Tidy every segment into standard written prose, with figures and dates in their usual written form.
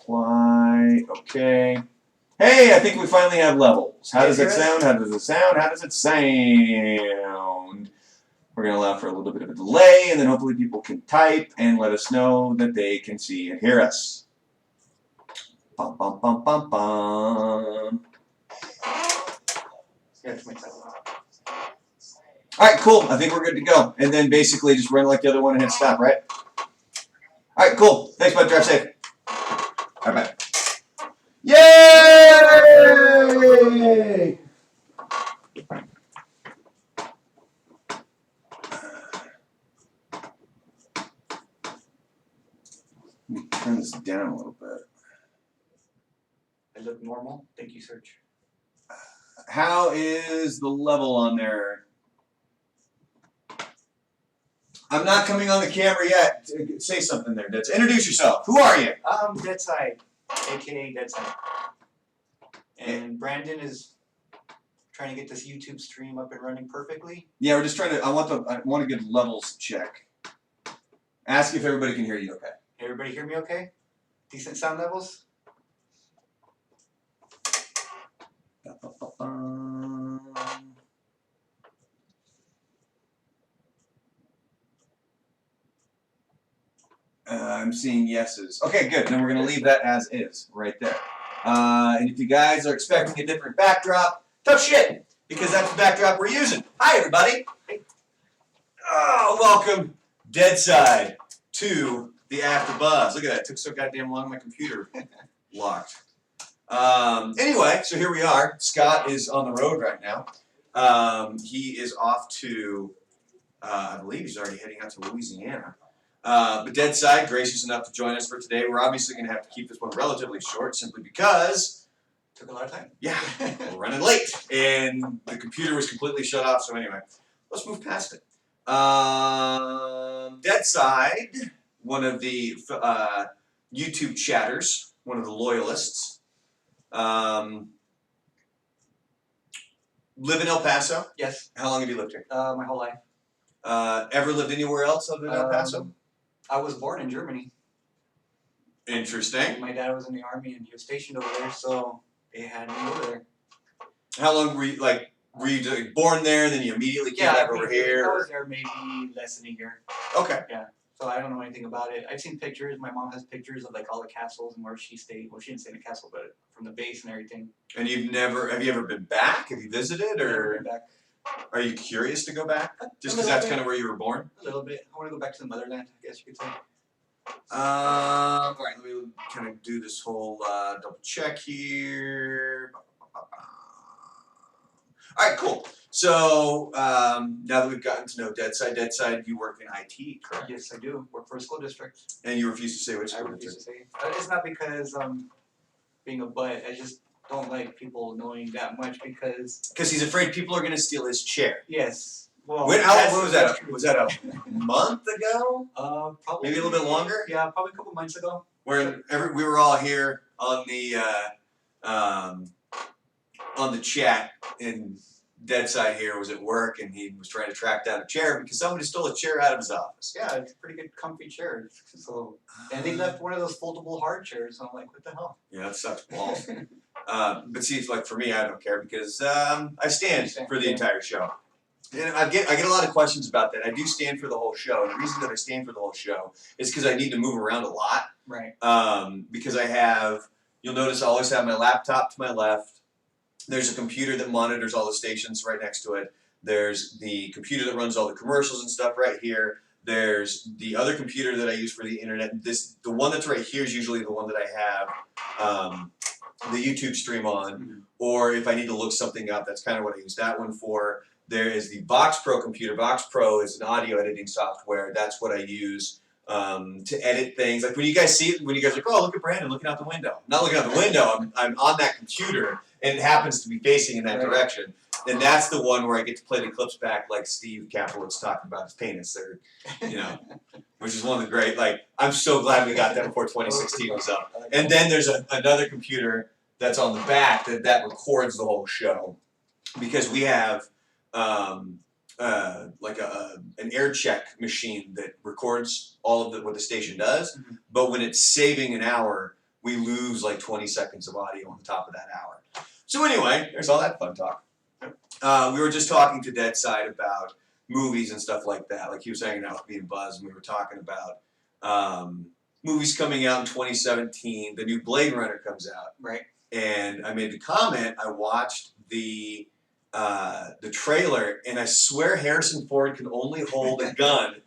apply. Okay. Hey, I think we finally have levels. How does it sound? How does it sound? How does it sound? We're going to allow for a little bit of a delay, and then hopefully people can type and let us know that they can see and hear us. Bum, bum, bum, bum, bum. All right, cool. I think we're good to go. And then basically just run like the other one and hit stop, right? All right, cool. Thanks, bud. Drive safe. All right, bye. Yay! Let me turn this down a little bit. I look normal. Thank you, search. How is the level on there? I'm not coming on the camera yet. Say something there, Deadside. Introduce yourself. Who are you? Deadside, aka Deadside. And Brandon is trying to get this YouTube stream up and running perfectly. Yeah, we're just trying to. I want to get levels check. Ask if everybody can hear you. Okay. Everybody hear me? Okay. Decent sound levels. I'm seeing yeses. Okay, good. Then we're going to leave that as is right there. And if you guys are expecting a different backdrop, tough shit, because that's the backdrop we're using. Hi, everybody. Oh, welcome, Deadside, to the After Buzz. Look at that. It took so goddamn long. My computer locked. Anyway, so here we are. Scott is on the road right now. He is off to, I believe he's already heading out to Louisiana. But Deadside, gracious enough to join us for today. We're obviously going to have to keep this one relatively short, simply because it took a lot of time. Yeah, we're running late, and the computer was completely shut off. So anyway, let's move past it. Deadside, one of the YouTube chatters, one of the loyalists. Live in El Paso? Yes. How long have you lived here? My whole life. Ever lived anywhere else other than El Paso? I was born in Germany. Interesting. My dad was in the army and he was stationed over there, so they had me over there. How long were you, born there and then you immediately came back over here? I was there maybe less than a year. Okay. Yeah. So I don't know anything about it. I've seen pictures. My mom has pictures of all the castles and where she stayed. Well, she didn't stay in a castle, but from the base and everything. And have you ever been back? Have you visited, or never been back. Are you curious to go back? Just because that's kind of where you were born? A little bit. I want to go back to the motherland, I guess you could say. All right, let me kind of do this whole double check here. All right, cool. So now that we've gotten to know Deadside, you work in IT, correct? Yes, I do. Work for a school district. And you refuse to say which school I refuse to say. It's not because being a butt. I just don't like people knowing that much because he's afraid people are going to steal his chair. Yes. Well, when was that? Was that a month ago? Probably. Maybe a little bit longer. Yeah, probably a couple months ago. Where we were all here on the chat, and Deadside here was at work, and he was trying to track down a chair because somebody stole a chair out of his office. Yeah, it's a pretty good, comfy chair. So, and they left one of those foldable hard chairs. So I'm like, what the hell? Yeah, that sucks balls. But see, for me, I don't care because I stand for the entire show. And I get a lot of questions about that. I do stand for the whole show. And the reason that I stand for the whole show is because I need to move around a lot. Right. Because you'll notice I always have my laptop to my left. There's a computer that monitors all the stations right next to it. There's the computer that runs all the commercials and stuff right here. There's the other computer that I use for the internet. The one that's right here is usually the one that I have the YouTube stream on. Mm-hmm. Or if I need to look something up, that's kind of what I use that one for. There is the Vox Pro computer. Vox Pro is an audio editing software. That's what I use to edit things. Like when you guys are like, oh, look at Brandon looking out the window. I'm not looking out the window. I'm on that computer, and it happens to be facing in that direction. And that's the one where I get to play the clips back, like Steve Kaplowitz talking about his penis, or which is one of the great. I'm so glad we got that before 2016 was up. And then there's another computer that's on the back that records the whole show, because we have an air check machine that records all of what the station does. Mm-hmm. But when it's saving an hour, we lose like 20 seconds of audio on the top of that hour. So anyway, there's all that fun talk. We were just talking to Deadside about movies and stuff like that. Like he was hanging out with me and Buzz, and we were talking about movies coming out in 2017. The new Blade Runner comes out, Right. and I made the comment. I watched the trailer, and I swear Harrison Ford can only hold a gun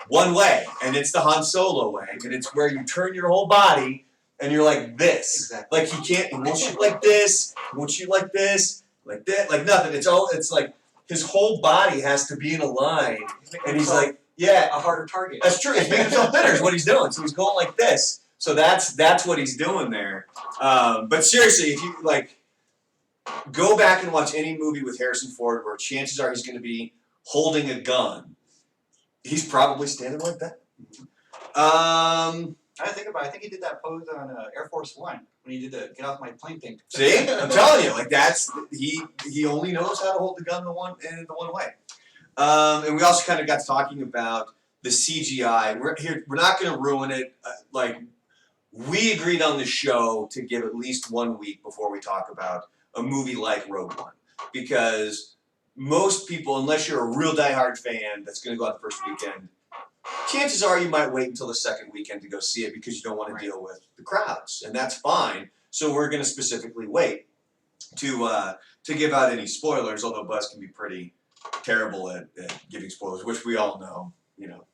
one way, and it's the Han Solo way, and it's where you turn your whole body, and you're like this. Exactly. Like he won't shoot like this, he won't shoot like this, like that, like nothing. It's like his whole body has to be in a line, and he's like, yeah, a harder target. that's true. He's making himself thinner is what he's doing. So he's going like this. So that's what he's doing there. But seriously, if you like, go back and watch any movie with Harrison Ford where chances are he's going to be holding a gun. He's probably standing like that. I didn't think about it. I think he did that pose on Air Force One when he did the get off my plane thing. See, I'm telling you, like that's he only knows how to hold the gun the one way. And we also kind of got talking about the CGI. We're not going to ruin it. Like we agreed on the show to give at least 1 week before we talk about a movie like Rogue One, because most people, unless you're a real diehard fan that's going to go out the first weekend, chances are you might wait until the second weekend to go see it because you don't want to deal with the crowds, and that's fine. So we're going to specifically wait to give out any spoilers, although Buzz can be pretty terrible at giving spoilers, which we all know. You know,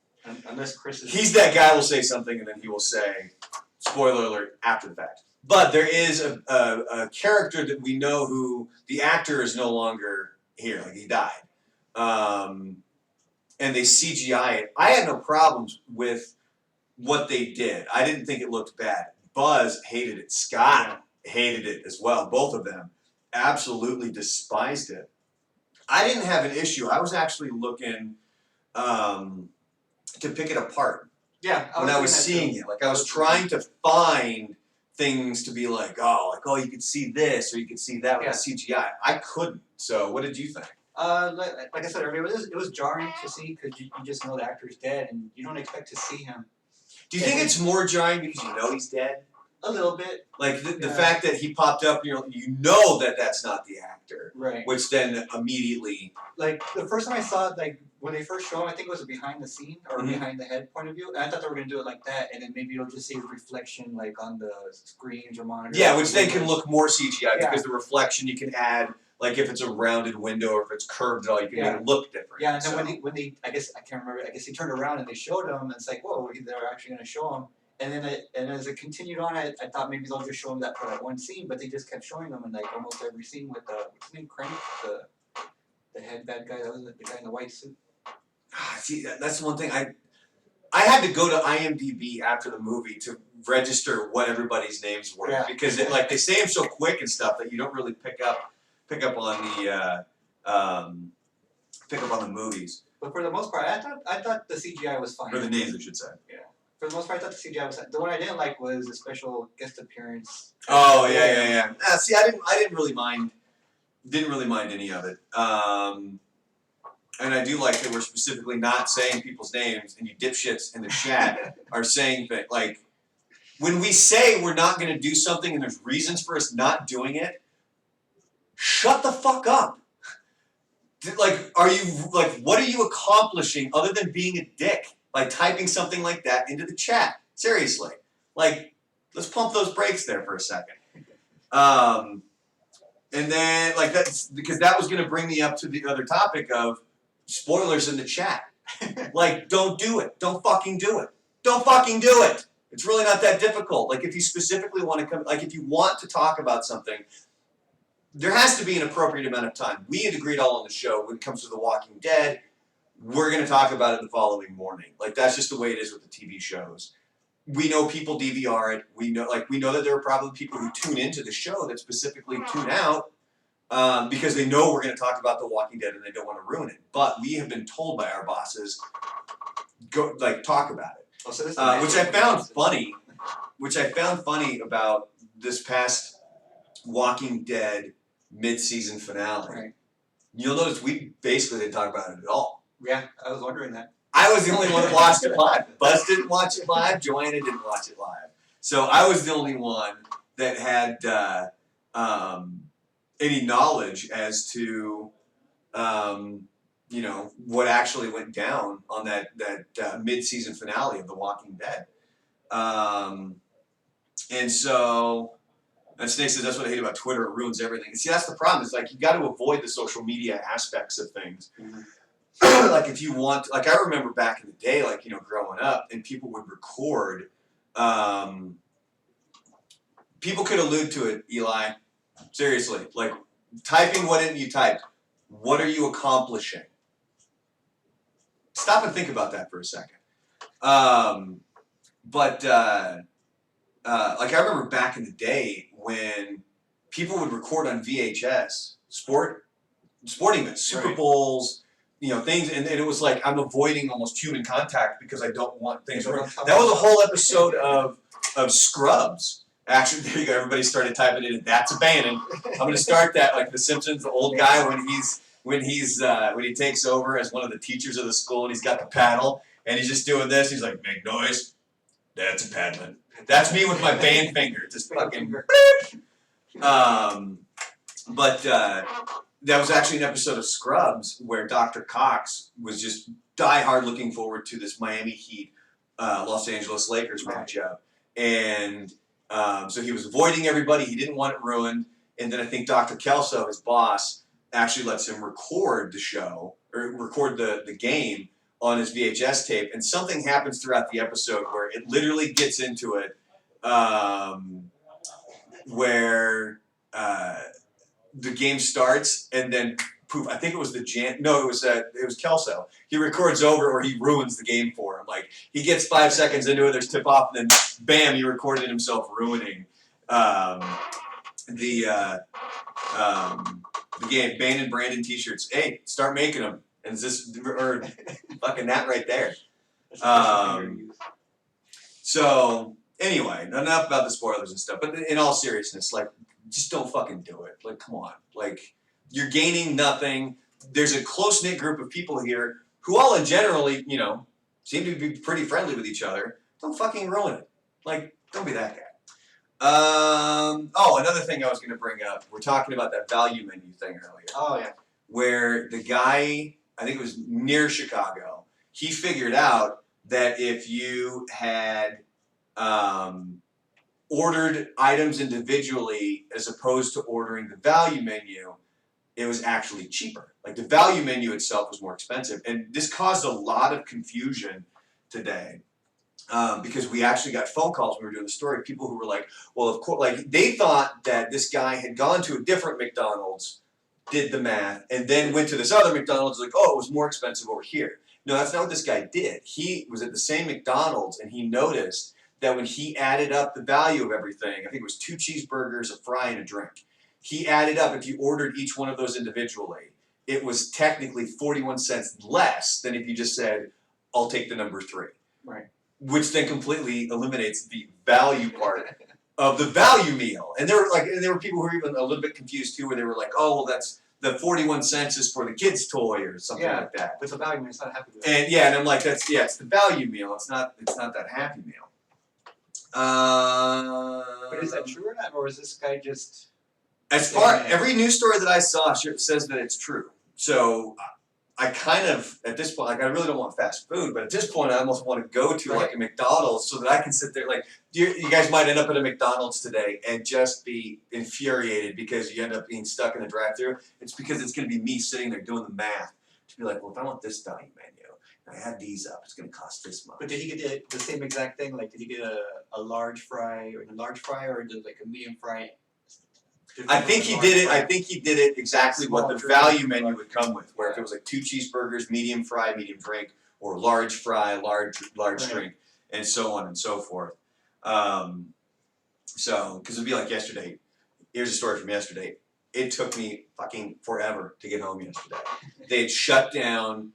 Unless Chris is. he's that guy will say something and then he will say, spoiler alert, after the fact. But there is a character that we know who the actor is no longer here, like he died. And they CGI it. I had no problems with what they did. I didn't think it looked bad. Buzz hated it. Scott hated it as well. Both of them absolutely despised it. I didn't have an issue. I was actually looking to pick it apart Yeah. when I was seeing it. Like I was trying to find things to be like, oh, you could see this or you could see that with CGI. I couldn't. So what did you think? Like I said earlier, it was jarring to see because you just know the actor's dead and you don't expect to see him. Do you think it's more jarring because you know he's dead? A little bit. Like the fact that he popped up, you know that that's not the actor, Right. which then immediately. Like the first time I saw it, like when they first show him, I think it was a behind the scene or behind the head point of view, and I thought they were gonna do it like that, and then maybe you'll just see his reflection like on the screens or monitors. Yeah, which then can look more CGI because the reflection you can add, like if it's a rounded window or if it's curved at all, you can make it look different. Yeah, and then when they, I guess I can't remember. I guess he turned around and they showed him, and it's like, whoa, they're actually gonna show him. And then and as it continued on, I thought maybe they'll just show him that for that one scene, but they just kept showing him in like almost every scene with what's his name, Crank, the head bad guy, that was the guy in the white suit. See, that's the one thing I had to go to IMDb after the movie to register what everybody's names were because like they say them so quick and stuff that you don't really pick up on the movies. But for the most part, I thought the CGI was fine. Or the names, I should say. Yeah. For the most part, I thought the CGI was fine. The one I didn't like was the special guest appearance. Oh yeah. See, I didn't really mind. Didn't really mind any of it. And I do like that we're specifically not saying people's names, and you dipshits in the chat are saying things like, when we say we're not going to do something and there's reasons for us not doing it, shut the fuck up. Like, what are you accomplishing other than being a dick by typing something like that into the chat? Seriously. Like, let's pump those brakes there for a second. And then, like, that's because that was going to bring me up to the other topic of spoilers in the chat. Like, don't do it. Don't fucking do it. Don't fucking do it. It's really not that difficult. Like, if you specifically want to come, like, if you want to talk about something, there has to be an appropriate amount of time. We had agreed all on the show when it comes to The Walking Dead, we're going to talk about it the following morning. Like, that's just the way it is with the TV shows. We know people DVR it. We know that there are probably people who tune into the show that specifically tune out because they know we're going to talk about The Walking Dead and they don't want to ruin it. But we have been told by our bosses, talk about it. Oh, so this Which I found funny. Which I found funny about this past Walking Dead mid-season finale. Right. You'll notice we basically didn't talk about it at all. Yeah, I was wondering that. I was the only one that watched it live. Buzz didn't watch it live. Joanna didn't watch it live. So I was the only one that had any knowledge as to what actually went down on that mid-season finale of The Walking Dead. And so, and Snake says that's what I hate about Twitter. It ruins everything. See, that's the problem. Is like you got to avoid the social media aspects of things. Like if you want, like I remember back in the day, like growing up, and people would record. People could allude to it, Eli. Seriously, like typing what in you typed. What are you accomplishing? Stop and think about that for a second. Like I remember back in the day when people would record on VHS sporting events, Super Bowls, things, and it was like I'm avoiding almost human contact because I don't want things. That was a whole episode of Scrubs. Actually, there you go. Everybody started typing it in. That's a Bannon. I'm going to start that like The Simpsons, the old guy when he takes over as one of the teachers of the school and he's got the paddle and he's just doing this. He's like, make noise. That's a paddling. That's me with my band finger, just fucking. But that was actually an episode of Scrubs where Dr. Cox was just diehard looking forward to this Miami Heat, Los Angeles Lakers matchup, and so he was avoiding everybody. He didn't want it ruined, and then I think Dr. Kelso, his boss, actually lets him record the show or record the game on his VHS tape, and something happens throughout the episode where it literally gets into it, where the game starts and then poof. I think it was it was Kelso. He records over or he ruins the game for him. Like he gets 5 seconds into it, there's tip off, and then bam, he recorded himself ruining the game. Bane and Brandon T-shirts. Hey, start making them. And this or fucking that right there. So anyway, enough about the spoilers and stuff. But in all seriousness, like, just don't fucking do it. Like, come on. Like, you're gaining nothing. There's a close knit group of people here who all in generally, seem to be pretty friendly with each other. Don't fucking ruin it. Like, don't be that guy. Another thing I was going to bring up. We're talking about that value menu thing earlier. Oh yeah. Where the guy, I think it was near Chicago, he figured out that if you had ordered items individually as opposed to ordering the value menu, it was actually cheaper. Like the value menu itself was more expensive. And this caused a lot of confusion today. Because we actually got phone calls when we were doing the story. People who were like, well, of course, like they thought that this guy had gone to a different McDonald's, did the math, and then went to this other McDonald's, like, oh, it was more expensive over here. No, that's not what this guy did. He was at the same McDonald's, and he noticed that when he added up the value of everything, I think it was 2 cheeseburgers, a fry, and a drink. He added up, if you ordered each one of those individually, it was technically 41 cents less than if you just said, I'll take the number 3. Right. Which then completely eliminates the value part of the value meal. And there were people who were even a little bit confused too, where they were like, oh, well, that's the 41 cents is for the kid's toy or something like that. It's a value meal, it's not a happy meal. And yeah, and I'm like, it's the value meal. It's not that happy meal. But is that true or not, or is this guy just? Every news story that I saw says that it's true. So I kind of, at this point, like I really don't want fast food, but at this point I almost want to go to like a McDonald's so that I can sit there. Like you guys might end up at a McDonald's today and just be infuriated because you end up being stuck in the drive-thru. It's because it's going to be me sitting there doing the math to be like, well, if I want this value menu and I add these up, it's going to cost this much. But did he get the same exact thing? Like, did he get a large fry or did like a medium fry? I think he did it. I think he did it exactly what the value menu would come with, where if it was like 2 cheeseburgers, medium fry, medium drink, or large fry, large drink, and so on and so forth. So, because it'd be like yesterday. Here's a story from yesterday. It took me fucking forever to get home yesterday. They had shut down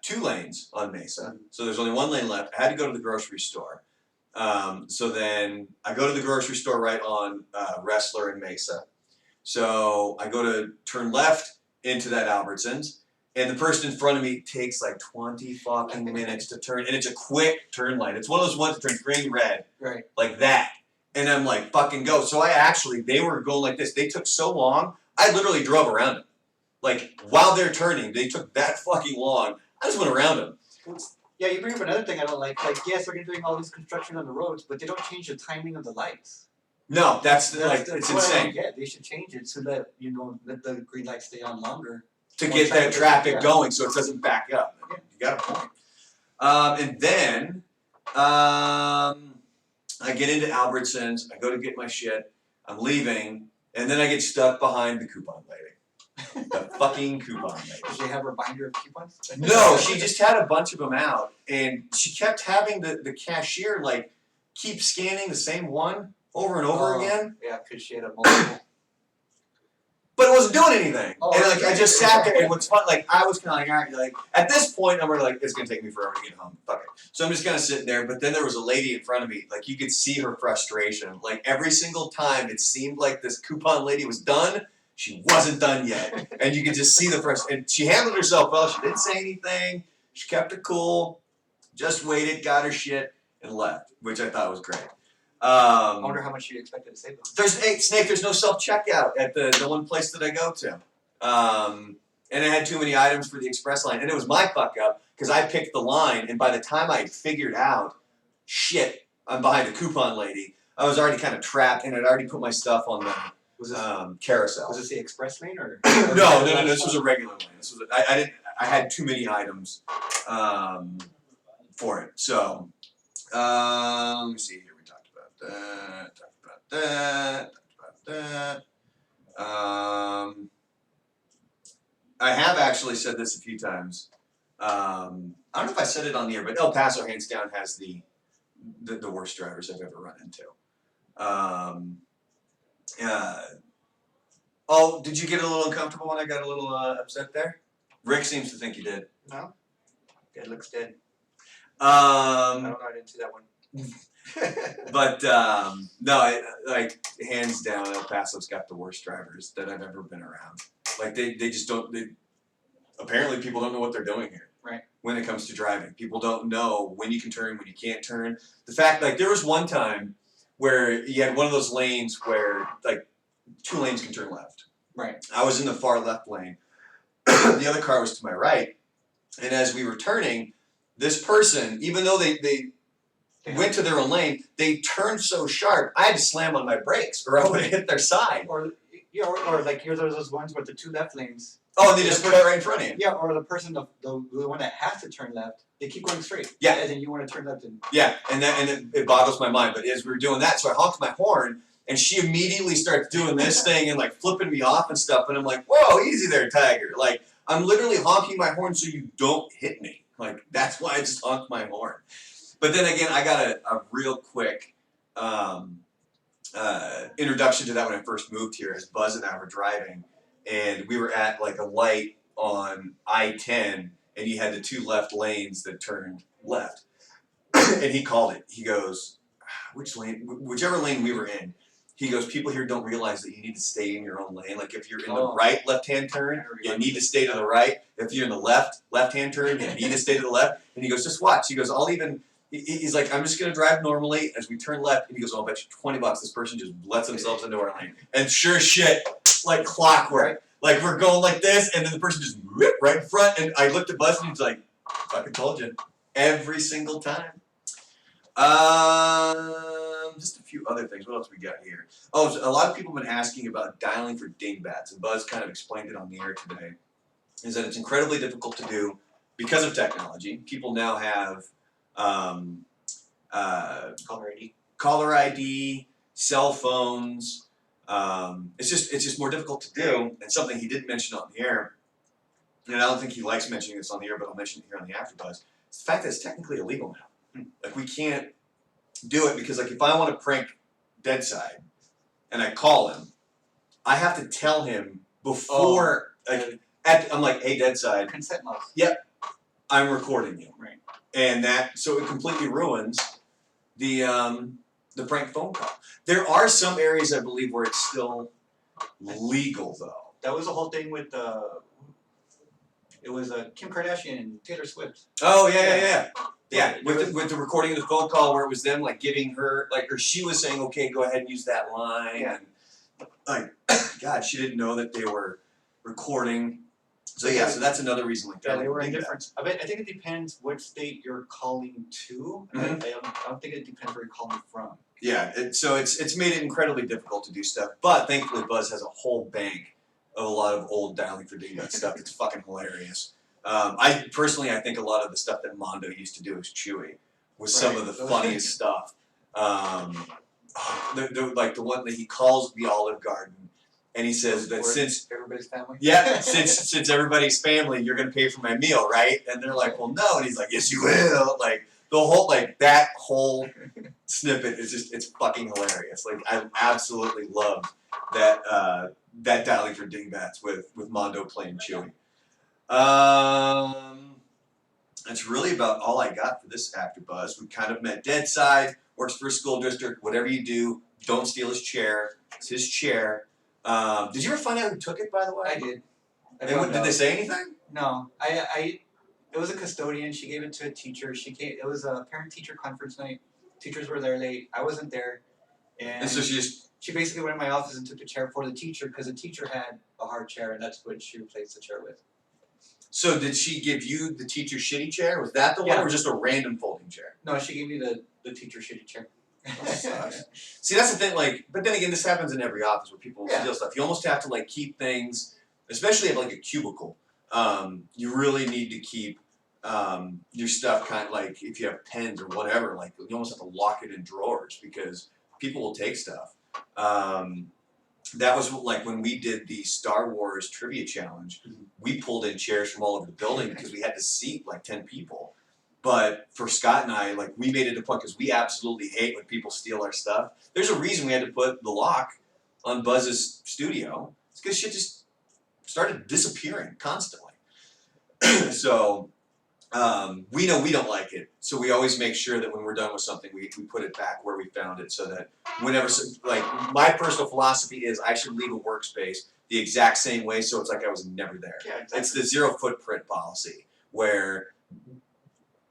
2 lanes on Mesa, so there's only 1 lane left. I had to go to the grocery store. So then I go to the grocery store right on Wrestler and Mesa. So I go to turn left into that Albertsons, and the person in front of me takes like 20 fucking minutes to turn, and it's a quick turn light. It's one of those ones that turns green, red, right, like that. And I'm like, fucking go. So they were going like this. They took so long, I literally drove around them. Like, while they're turning, they took that fucking long. I just went around them. Yeah, you bring up another thing I don't like. Like, yes, they're doing all this construction on the roads, but they don't change the timing of the lights. No, it's what I insane. don't get. They should change it so that let the green light stay on longer. To More get that traffic yeah. going so it doesn't back up. Yeah. You got a point. And then I get into Albertsons, I go to get my shit, I'm leaving, and then I get stuck behind the coupon lady. The fucking coupon lady. Does she have her binder of coupons? No, she just had a bunch of them out, and she kept having the cashier like keep scanning the same one over and over again. Yeah, because she had a multiple. But it wasn't doing anything. Oh, And like I just sat there, and what's fun, like I was kind of like, all right, like at this point, I'm really like, it's gonna take me forever to get home. Fuck it. So I'm just kind of sitting there. But then there was a lady in front of me, like you could see her frustration. Like every single time, it seemed like this coupon lady was done. She wasn't done yet, and you could just see the frustration. And she handled herself well. She didn't say anything. She kept it cool. Just waited, got her shit, and left, which I thought was great. I wonder how much you expected to save them. Snake, there's no self-checkout at the one place that I go to. And I had too many items for the express line. And it was my fuck up because I picked the line, and by the time I figured out, shit, I'm behind a coupon lady, I was already kind of trapped, and I'd already put my stuff on the carousel. Was this the express lane or? No, this was a regular lane. This was I had too many items for it. So let me see here. Talked about that. I have actually said this a few times. I don't know if I said it on the air, but El Paso hands down has the worst drivers I've ever run into. Oh, did you get a little uncomfortable when I got a little upset there? Rick seems to think you did. No. It looks dead. I don't know. I didn't see that one. But no, like hands down, El Paso's got the worst drivers that I've ever been around. Like they just don't. Apparently, people don't know what they're doing here. Right. When it comes to driving, people don't know when you can turn, when you can't turn. The fact, like, there was one time where you had one of those lanes where like 2 lanes can turn left. Right. I was in the far left lane. The other car was to my right, and as we were turning, this person, even though they went to their own lane, they turned so sharp, I had to slam on my brakes or I would have hit their side. Or like here's those ones with the 2 left lanes. Oh, and they just put it right in front of you. Yeah, or the person, the one that has to turn left, they keep going straight. Yeah. And then you want to turn left and. Yeah, and it boggles my mind. But as we were doing that, so I honked my horn, and she immediately starts doing this thing and like flipping me off and stuff. And I'm like, whoa, easy there, Tiger. Like, I'm literally honking my horn so you don't hit me. Like, that's why I just honked my horn. But then again, I got a real quick introduction to that when I first moved here, as Buzz and I were driving, and we were at like a light on I-10, and you had the 2 left lanes that turned left. And he called it. He goes, which lane, whichever lane we were in, he goes, people here don't realize that you need to stay in your own lane. Like if you're in the right left-hand turn, you need to stay to the right. If you're in the left-hand turn, you need to stay to the left. And he goes, just watch. He goes, he's like, I'm just going to drive normally as we turn left. And he goes, I'll bet you $20 this person just lets themselves into our lane. And sure shit, like clockwork. Like we're going like this, and then the person just whip right in front. And I looked at Buzz, and he's like, fucking told you. Every single time. Just a few other things. What else we got here? Oh, so a lot of people have been asking about dialing for dingbats, and Buzz kind of explained it on the air today. Is that it's incredibly difficult to do because of technology. People now have caller ID, cell phones. It's just more difficult to do, and something he didn't mention on the air. And I don't think he likes mentioning this on the air, but I'll mention it here on the AfterBuzz. It's the fact that it's technically illegal now. Like we can't do it because, like, if I want to prank Deadside and I call him, I have to tell him before. I'm like, hey, Deadside. Consent laws. Yep, I'm recording you. Right. And so it completely ruins the prank phone call. There are some areas, I believe, where it's still legal, though. That was the whole thing with it was Kim Kardashian and Taylor Swift. Oh yeah. Yeah, with the recording of the phone call where it was them like giving her like, or she was saying, okay, go ahead and use that line. Yeah. And like, God, she didn't know that they were recording. So yeah, so that's another reason. Like, Yeah, they that were would in be different. I think it depends what state you're calling to. Mhm. I don't think it depends where you're calling from. Yeah, so it's made it incredibly difficult to do stuff. But thankfully, Buzz has a whole bank of a lot of old dialing for dingbat stuff. It's fucking hilarious. I personally, I think a lot of the stuff that Mondo used to do as Chewy was some of the funniest stuff. Like the one that he calls the Olive Garden, and he says that since everybody's family. Yeah, since everybody's family, you're gonna pay for my meal, right? And they're like, well, no, and he's like, yes, you will. Like the whole that whole snippet is it's fucking hilarious. Like I absolutely love that dialing for dingbats with Mondo playing Chewy. That's really about all I got for this AfterBuzz. We kind of met Deadside, works for a school district. Whatever you do, don't steal his chair. It's his chair. Did you ever find out who took it, by the way? I did. Did they say anything? No, it was a custodian. She gave it to a teacher. It was a parent-teacher conference night. Teachers were there late. I wasn't there, And so she basically went in my office and took the chair for the teacher because the teacher had a hard chair, and that's what she replaced the chair with. So did she give you the teacher's shitty chair? Was that the one, or just a random folding chair? No, she gave me the teacher's shitty chair. That sucks. See, that's the thing. Like, but then again, this happens in every office where people steal stuff. You almost have to like keep things, especially at like a cubicle. You really need to keep your stuff kind of like if you have pens or whatever. Like, you almost have to lock it in drawers because people will take stuff. That was like when we did the Star Wars trivia challenge. We pulled in chairs from all over the building because we had to seat like 10 people. But for Scott and I, like we made it a point because we absolutely hate when people steal our stuff. There's a reason we had to put the lock on Buzz's studio. It's because shit just started disappearing constantly. So we know we don't like it. So we always make sure that when we're done with something, we put it back where we found it so that whenever, like my personal philosophy is I should leave a workspace the exact same way so it's like I was never there. Yeah, exactly. It's the zero footprint policy where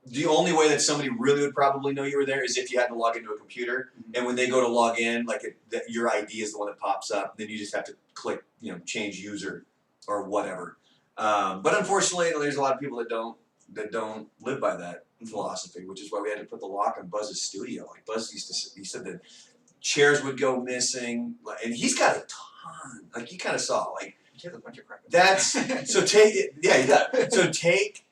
the only way that somebody really would probably know you were there is if you had to log into a computer, and when they go to log in, like your ID is the one that pops up. Then you just have to click, change user or whatever. But unfortunately, there's a lot of people that don't live by that philosophy, which is why we had to put the lock on Buzz's studio. Like Buzz he said that chairs would go missing, and he's got a ton. Like you kind of saw, like he has a bunch of crap. That's so take it. Yeah, he does. So take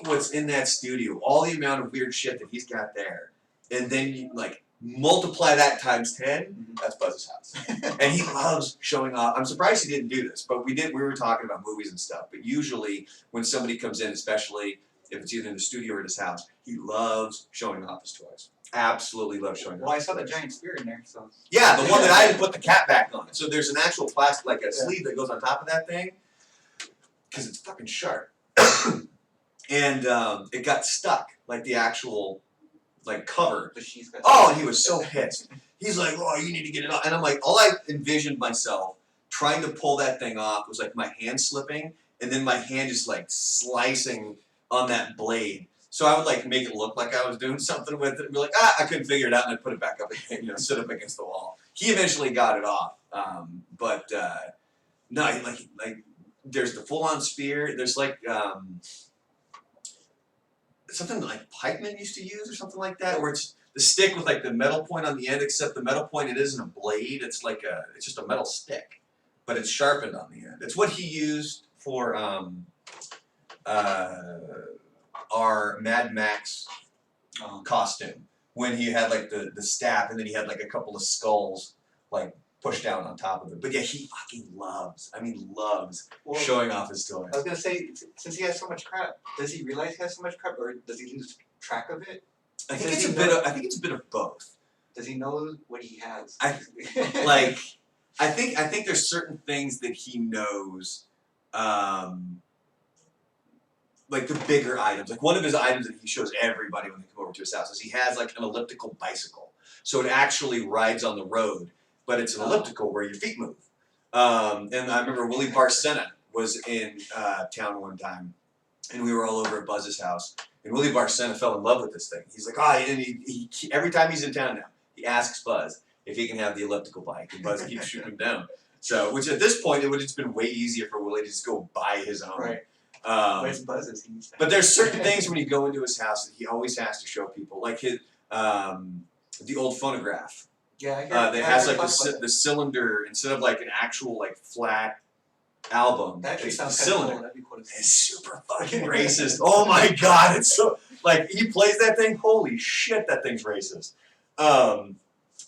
what's in that studio, all the amount of weird shit that he's got there, and then you like multiply that times 10. That's Buzz's house, and he loves showing off. I'm surprised he didn't do this, but we did. We were talking about movies and stuff. But usually, when somebody comes in, especially if it's either in the studio or at his house, he loves showing off his toys. Absolutely loves showing off. Well, I saw the giant spear in there, so. Yeah, the one that I had to put the cap back on. So there's an actual plastic, like a sleeve that goes on top of that thing, because it's fucking sharp. And it got stuck, like the actual, like cover. Oh, and he was so pissed. He's like, "Oh, you need to get it off." And I'm like, all I envisioned myself trying to pull that thing off was like my hand slipping, and then my hand just like slicing on that blade. So I would like make it look like I was doing something with it, and be like, I couldn't figure it out, and I put it back up again, sit up against the wall. He eventually got it off, but no, like there's the full-on spear. There's like something like pikemen used to use or something like that, where it's the stick with like the metal point on the end, except the metal point, it isn't a blade, it's like it's just a metal stick, but it's sharpened on the end. It's what he used for our Mad Max costume, when he had like the staff, and then he had like a couple of skulls like pushed down on top of it. But yeah, he fucking loves showing off his toys. I was gonna say, since he has so much crap, does he realize he has so much crap, or does he lose track of it? I think it's a bit of both. Does he know what he has? I think there's certain things that he knows, like the bigger items. Like one of his items that he shows everybody when they come over to his house is he has like an elliptical bicycle. So it actually rides on the road, but it's an elliptical where your feet move. And I remember Willie Barcena was in town one time, and we were all over at Buzz's house. And Willie Barcena fell in love with this thing. He's like, and he every time he's in town now, he asks Buzz if he can have the elliptical bike, and Buzz keeps shooting him down. So, which at this point, it would have just been way easier for Willie to just go buy his own. Right. Where's Buzz's? But there's certain things when you go into his house that he always has to show people, like his the old phonograph. Yeah, I That has like the cylinder instead of like an actual like flat album. That actually it's sounds the kind of cylinder. cool. That'd be cool to see. It's super fucking racist. Oh my god, it's so like he plays that thing. Holy shit, that thing's racist.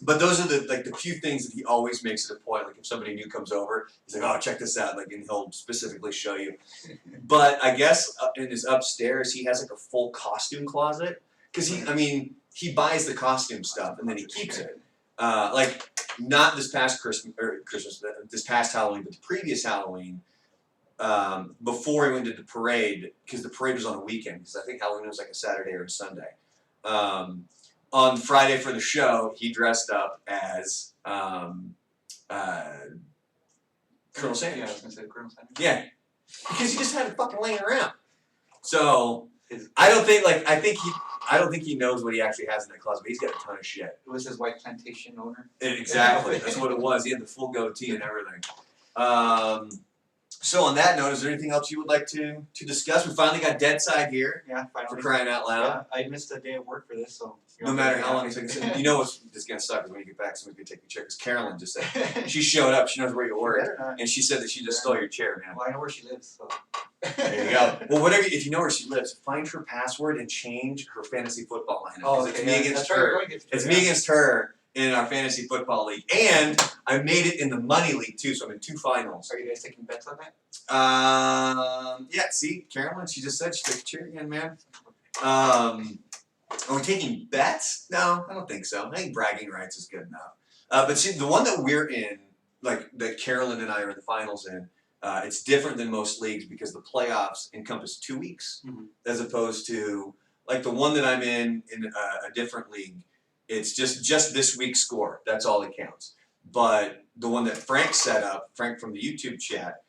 But those are the few things that he always makes it a point. Like if somebody new comes over, he's like, "Oh, check this out!" Like, and he'll specifically show you. But I guess in his upstairs, he has like a full costume closet because he buys the costume stuff and then he keeps it. Like not this past Christmas, this past Halloween, but the previous Halloween. Before he went to the parade, because the parade was on a weekend, because I think Halloween was like a Saturday or a Sunday. On Friday for the show, he dressed up as Colonel Sanders. Yeah, I was gonna say Colonel Sanders. Yeah, because he just had it fucking laying around. So I don't think he knows what he actually has in that closet, but he's got a ton of shit. It was his white plantation owner. Exactly, that's what it was. He had the full goatee and everything. So on that note, is there anything else you would like to discuss? We finally got Deadside here. Yeah, For finally. crying out loud. Yeah, I missed a day of work for this, so. No matter how long it takes. You know what's just gonna suck is when you get back, somebody's gonna take your chair. Because Carolyn just said she showed up. She knows where you work, Better not. and she said that she just stole your chair, man. Well, I know where she lives, so. There you go. Well, whatever. If you know where she lives, find her password and change her fantasy football lineup. Oh, It's okay, me yeah, against that's right, her. going against her, It's yeah. me against her in our fantasy football league, and I made it in the money league too. So I'm in 2 finals. Are you guys taking bets on that? Yeah. See, Carolyn, she just said she took a chair again, man. Are we taking bets? No, I don't think so. I think bragging rights is good enough. But see, the one that we're in, like that Carolyn and I are in the finals in, it's different than most leagues because the playoffs encompass 2 weeks, as opposed to like the one that I'm in a different league. It's just this week's score. That's all that counts. But the one that Frank set up, Frank from the YouTube chat,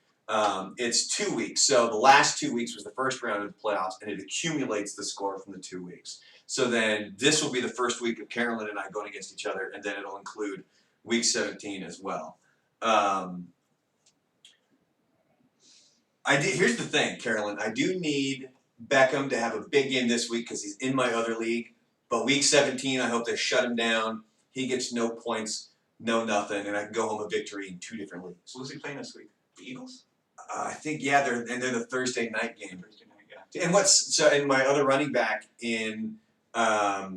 it's 2 weeks. So the last 2 weeks was the first round of the playoffs, and it accumulates the score from the 2 weeks. So then this will be the first week of Carolyn and I going against each other, and then it'll include week 17 as well. Here's the thing, Carolyn. I do need Beckham to have a big game this week because he's in my other league. But week 17, I hope they shut him down. He gets no points, no nothing, and I can go home a victory in 2 different leagues. Who's he playing this week? The Eagles? I think they're the Thursday night game. Thursday night, yeah. And my other running back in I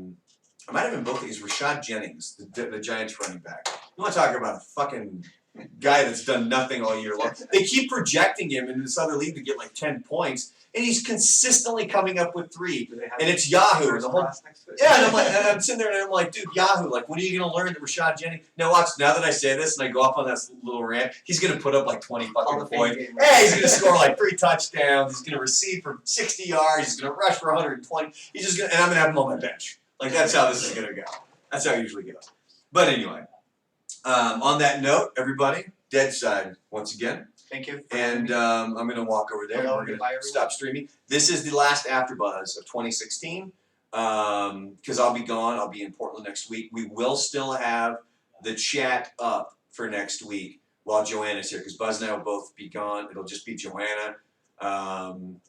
might have been both these. Rashad Jennings, the Giants running back. You want to talk about a fucking guy that's done nothing all year long? They keep projecting him in this other league to get like 10 points, and he's consistently coming up with 3. Do they have And it's Yahoo. first The whole class next to it? yeah, and I'm sitting there and I'm like, dude, Yahoo, like, when are you gonna learn that Rashad Jennings? Now watch. Now that I say this and I go off on that little rant, he's gonna put up like 20 Hall fucking of Fame points. game, Hey, he's gonna score like 3 touchdowns. He's gonna receive for 60 yards. He's gonna rush for 120. He's just gonna, and I'm gonna have him on my bench. Like that's how this is gonna go. That's how it usually goes. But anyway, on that note, everybody, Deadside once again. Thank you. And I'm going to walk over there and Hello, we're going goodbye, to everyone. stop streaming. This is the last AfterBuzz of 2016 because I'll be gone. I'll be in Portland next week. We will still have the chat up for next week while Joanna's here because Buzz and I will both be gone. It'll just be Joanna. I'm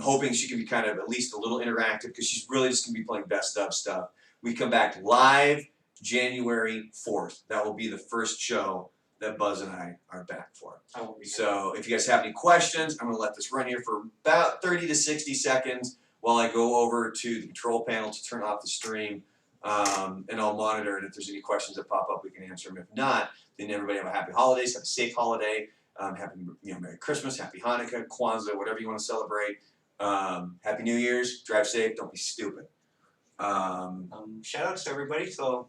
hoping she can be kind of at least a little interactive because she's really just going to be playing best of stuff. We come back live January 4th. That will be the first show that Buzz and I are back for. I won't be here. So if you guys have any questions, I'm going to let this run here for about 30 to 60 seconds while I go over to the control panel to turn off the stream, and I'll monitor it. If there's any questions that pop up, we can answer them. If not, then everybody have a happy holidays, have a safe holiday, happy Merry Christmas, Happy Hanukkah, Kwanzaa, whatever you want to celebrate. Happy New Year's, drive safe, don't be stupid. Shout outs to everybody. So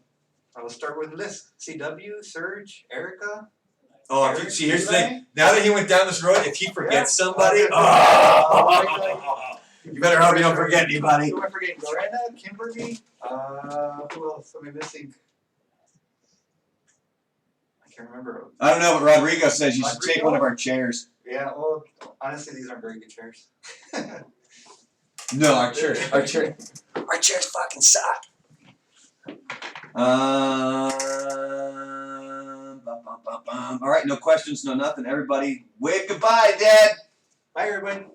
I will start with the list. CW, Serge, Erica. Oh, Eric, see, here's the Eli? thing. Now that he went down this road, if he forgets somebody, Oh, you better hope you don't forget anybody. Who am I forgetting? Lorena, Kimberly. Who else am I missing? I can't remember. I don't know, but Rodrigo says you should take Rodrigo? one of our chairs. Yeah, well, honestly, these aren't very good chairs. No, our chairs fucking suck. All right, no questions, no nothing. Everybody, wave goodbye, Dad. Bye, everybody.